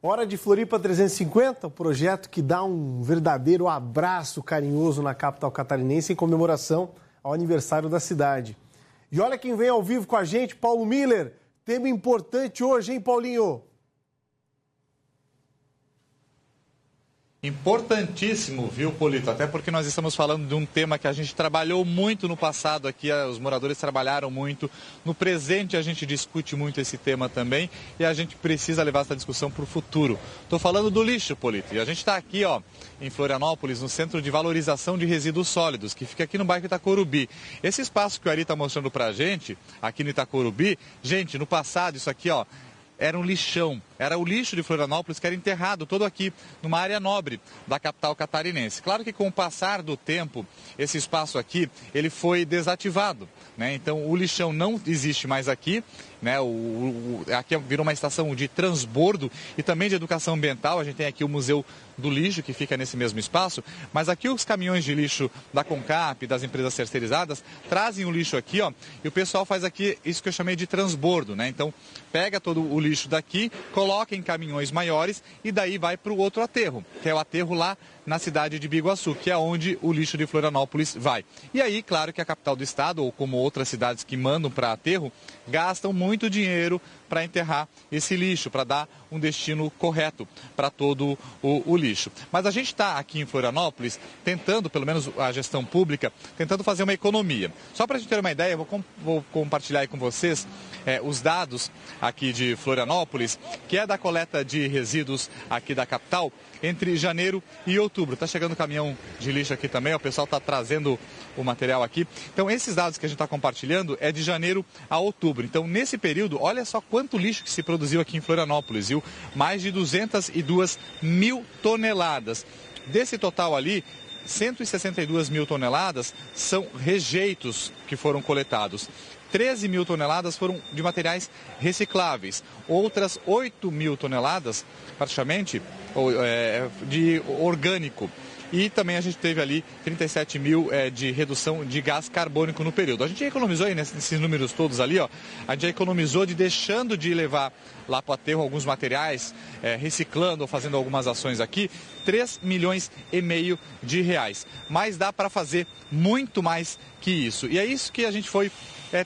Hora de Floripa 350, o projeto que dá um verdadeiro abraço carinhoso na capital catarinense em comemoração ao aniversário da cidade. E olha quem vem ao vivo com a gente, Paulo Miller. Tema importante hoje, hein, Paulinho? Importantíssimo, viu, Polito? Até porque nós estamos falando de um tema que a gente trabalhou muito no passado aqui, os moradores trabalharam muito. No presente a gente discute muito esse tema também e a gente precisa levar essa discussão para o futuro. Estou falando do lixo, Polito. E a gente está aqui, ó, em Florianópolis, no Centro de Valorização de Resíduos Sólidos, que fica aqui no bairro Itacorubi. Esse espaço que o Ari está mostrando para a gente, aqui no Itacorubi, gente, no passado isso aqui, ó, era um lixão, era o lixo de Florianópolis que era enterrado todo aqui numa área nobre da capital catarinense. Claro que com o passar do tempo, esse espaço aqui, ele foi desativado, né? Então o lixão não existe mais aqui, né? Aqui virou uma estação de transbordo e também de educação ambiental. A gente tem aqui o Museu do Lixo, que fica nesse mesmo espaço, mas aqui os caminhões de lixo da Concap, das empresas terceirizadas, trazem o lixo aqui, ó, e o pessoal faz aqui isso que eu chamei de transbordo, né? Então pega todo o lixo daqui, coloca em caminhões maiores e daí vai para o outro aterro, que é o aterro lá na cidade de Biguaçu, que é onde o lixo de Florianópolis vai. E aí, claro que a capital do estado, ou como outras cidades que mandam para aterro, gastam muito dinheiro para enterrar esse lixo, para dar um destino correto para todo o lixo. Mas a gente está aqui em Florianópolis tentando, pelo menos a gestão pública, tentando fazer uma economia. Só para a gente ter uma ideia, vou compartilhar aí com vocês os dados aqui de Florianópolis, que é da coleta de resíduos aqui da capital, entre janeiro e outubro. Está chegando caminhão de lixo aqui também, o pessoal está trazendo o material aqui. Então, esses dados que a gente está compartilhando é de janeiro a outubro. Então, nesse período, olha só quanto lixo que se produziu aqui em Florianópolis, viu? Mais de 202 mil toneladas. Desse total ali, 162 mil toneladas são rejeitos que foram coletados. 13 mil toneladas foram de materiais recicláveis. Outras 8 mil toneladas, praticamente, de orgânico. E também a gente teve ali 37 mil de redução de gás carbônico no período. A gente já economizou aí nesses números todos ali, ó. A gente já economizou deixando de levar lá para o aterro alguns materiais, reciclando ou fazendo algumas ações aqui, 3,5 milhões de reais. Mas dá para fazer muito mais que isso. E é isso que a gente foi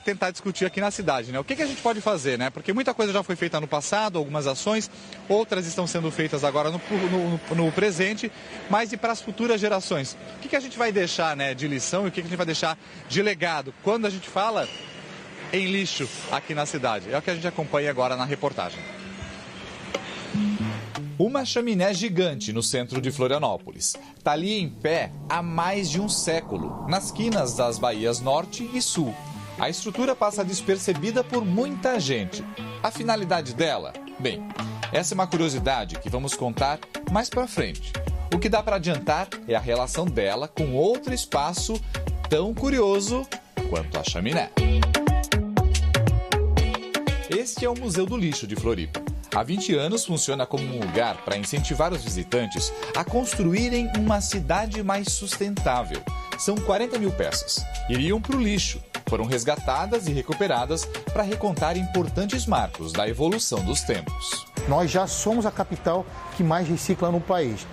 tentar discutir aqui na cidade, né? O que a gente pode fazer, né? Porque muita coisa já foi feita no passado, algumas ações, outras estão sendo feitas agora no presente, mas e para as futuras gerações? O que a gente vai deixar, né, de lição e o que a gente vai deixar de legado quando a gente fala em lixo aqui na cidade? É o que a gente acompanha agora na reportagem. Uma chaminé gigante no centro de Florianópolis. Está ali em pé há mais de um século, nas quinas das baías Norte e Sul. A estrutura passa despercebida por muita gente. A finalidade dela? Bem, essa é uma curiosidade que vamos contar mais pra frente. O que dá para adiantar é a relação dela com outro espaço tão curioso quanto a chaminé. Este é o Museu do Lixo de Floripa. Há 20 anos funciona como um lugar para incentivar os visitantes a construírem uma cidade mais sustentável. São 40 mil peças. Iriam para o lixo. Foram resgatadas e recuperadas para recontar importantes marcos da evolução dos tempos. Nós já somos a capital que mais recicla no país.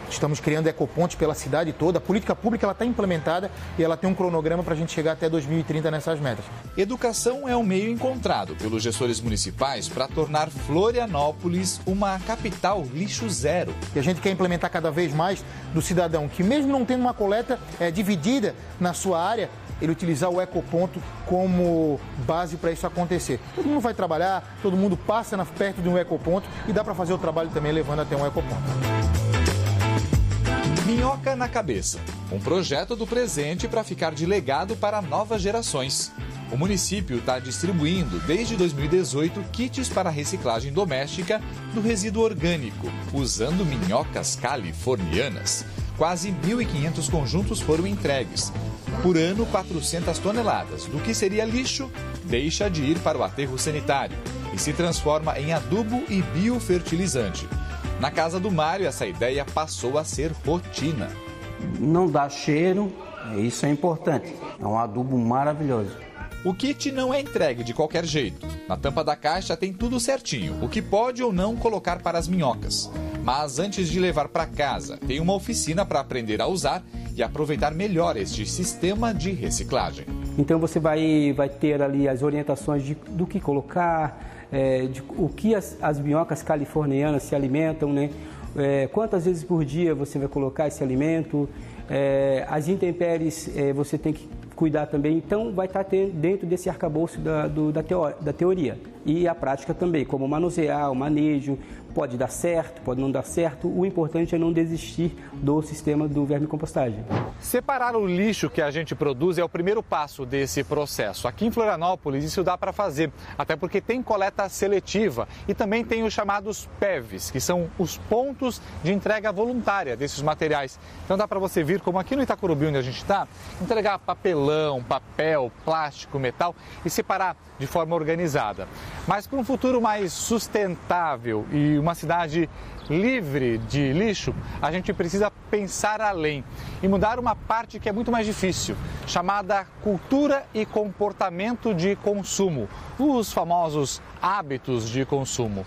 Estamos criando ecopontes pela cidade toda. A política pública está implementada e ela tem um cronograma para a gente chegar até 2030 nessas metas. Educação é um meio encontrado pelos gestores municipais para tornar Florianópolis uma capital lixo zero. E a gente quer implementar cada vez mais do cidadão que, mesmo não tendo uma coleta dividida na sua área, ele utilizar o ecoponto como base para isso acontecer. Todo mundo vai trabalhar, todo mundo passa perto de um ecoponto e dá para fazer o trabalho também levando até um ecoponto. Minhoca na Cabeça, um projeto do presente para ficar de legado para novas gerações. O município está distribuindo, desde 2018, kits para reciclagem doméstica do resíduo orgânico, usando minhocas californianas. Quase 1.500 conjuntos foram entregues. Por ano, 400 toneladas do que seria lixo deixa de ir para o aterro sanitário e se transforma em adubo e biofertilizante. Na casa do Mário, essa ideia passou a ser rotina. Não dá cheiro, isso é importante. É um adubo maravilhoso. O kit não é entregue de qualquer jeito. Na tampa da caixa tem tudo certinho, o que pode ou não colocar para as minhocas. Mas antes de levar para casa, tem uma oficina para aprender a usar e aproveitar melhor este sistema de reciclagem. Então você vai ter ali as orientações do que colocar, o que as minhocas californianas se alimentam, né? Quantas vezes por dia você vai colocar esse alimento, as intempéries você tem que cuidar também. Então vai estar dentro desse arcabouço da teoria e a prática também, como manusear, o manejo. Pode dar certo, pode não dar certo. O importante é não desistir do sistema do vermicompostagem. Separar o lixo que a gente produz é o primeiro passo desse processo. Aqui em Florianópolis isso dá para fazer, até porque tem coleta seletiva e também tem os chamados PEVs, que são os pontos de entrega voluntária desses materiais. Então dá para você vir, como aqui no Itacurubi, onde a gente está, entregar papelão, papel, plástico, metal e separar de forma organizada. Mas para um futuro mais sustentável e uma cidade livre de lixo, a gente precisa pensar além e mudar uma parte que é muito mais difícil, chamada cultura e comportamento de consumo, os famosos hábitos de consumo.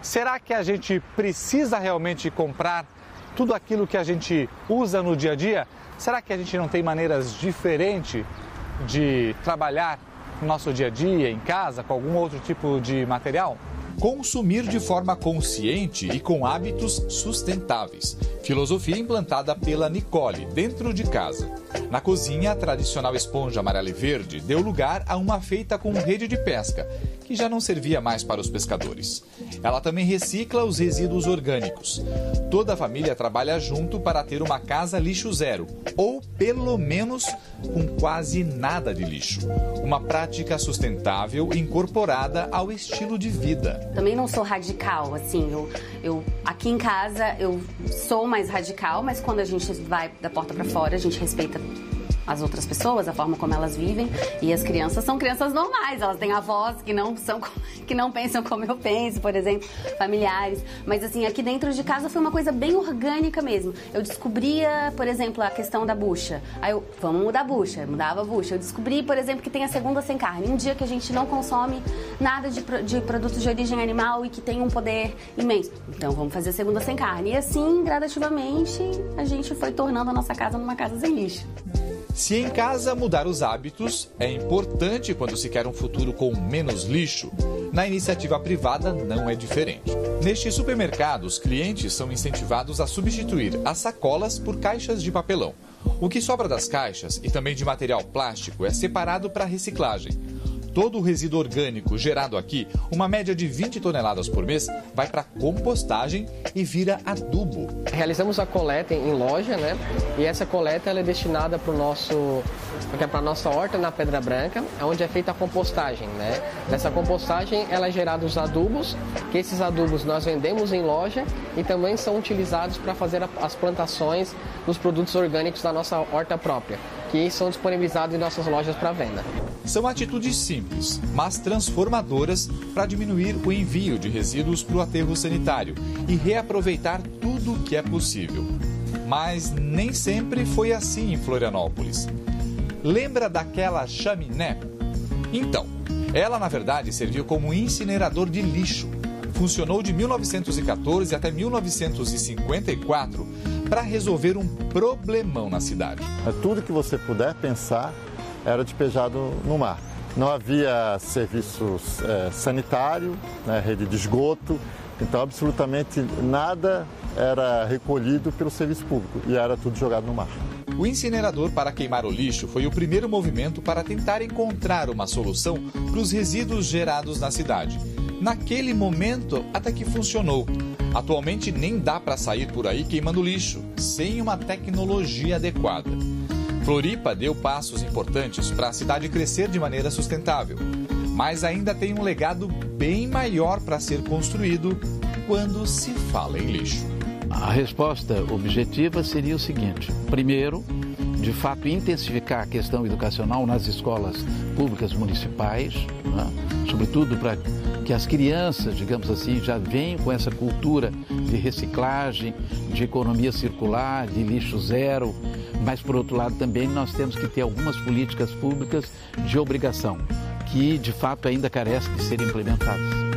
Será que a gente precisa realmente comprar tudo aquilo que a gente usa no dia a dia? Será que a gente não tem maneiras diferentes de trabalhar no nosso dia a dia, em casa, com algum outro tipo de material? Consumir de forma consciente e com hábitos sustentáveis. Filosofia implantada pela Nicole dentro de casa. Na cozinha, a tradicional esponja amarela e verde deu lugar a uma feita com rede de pesca, que já não servia mais para os pescadores. Ela também recicla os resíduos orgânicos. Toda a família trabalha junto para ter uma casa lixo zero, ou pelo menos com quase nada de lixo. Uma prática sustentável incorporada ao estilo de vida. Também não sou radical, assim, eu aqui em casa eu sou mais radical, mas quando a gente vai da porta para fora, a gente respeita as outras pessoas, a forma como elas vivem, e as crianças são crianças normais, elas têm avós que não pensam como eu penso, por exemplo, familiares, mas assim, aqui dentro de casa foi uma coisa bem orgânica mesmo. Eu descobria, por exemplo, a questão da bucha, aí vamos mudar a bucha, mudava a bucha. Eu descobri, por exemplo, que tem a segunda sem carne, um dia que a gente não consome nada de produtos de origem animal e que tem um poder imenso, então vamos fazer a segunda sem carne, e assim, gradativamente, a gente foi tornando a nossa casa numa casa sem lixo. Se em casa mudar os hábitos é importante quando se quer um futuro com menos lixo, na iniciativa privada não é diferente. Neste supermercado, os clientes são incentivados a substituir as sacolas por caixas de papelão. O que sobra das caixas e também de material plástico é separado para reciclagem. Todo o resíduo orgânico gerado aqui, uma média de 20 toneladas por mês, vai para compostagem e vira adubo. Realizamos a coleta em loja, né? E essa coleta ela é destinada para a nossa horta na Pedra Branca, onde é feita a compostagem, né? Nessa compostagem, ela é gerada os adubos, que esses adubos nós vendemos em loja e também são utilizados para fazer as plantações dos produtos orgânicos da nossa horta própria, que são disponibilizados em nossas lojas para venda. São atitudes simples, mas transformadoras para diminuir o envio de resíduos para o aterro sanitário e reaproveitar tudo o que é possível. Mas nem sempre foi assim em Florianópolis. Lembra daquela chaminé? Então, ela na verdade serviu como incinerador de lixo. Funcionou de 1914 até 1954 para resolver um problemão na cidade. Tudo que você puder pensar era despejado no mar. Não havia serviços sanitário, né, rede de esgoto, então absolutamente nada era recolhido pelo serviço público e era tudo jogado no mar. O incinerador para queimar o lixo foi o primeiro movimento para tentar encontrar uma solução para os resíduos gerados na cidade. Naquele momento, até que funcionou. Atualmente nem dá para sair por aí queimando lixo, sem uma tecnologia adequada. Floripa deu passos importantes para a cidade crescer de maneira sustentável, mas ainda tem um legado bem maior para ser construído quando se fala em lixo. A resposta objetiva seria o seguinte: primeiro, de fato, intensificar a questão educacional nas escolas públicas municipais, né? Sobretudo para que as crianças, digamos assim, já venham com essa cultura de reciclagem, de economia circular, de lixo zero, mas por outro lado também nós temos que ter algumas políticas públicas de obrigação, que de fato ainda carecem de serem implementadas.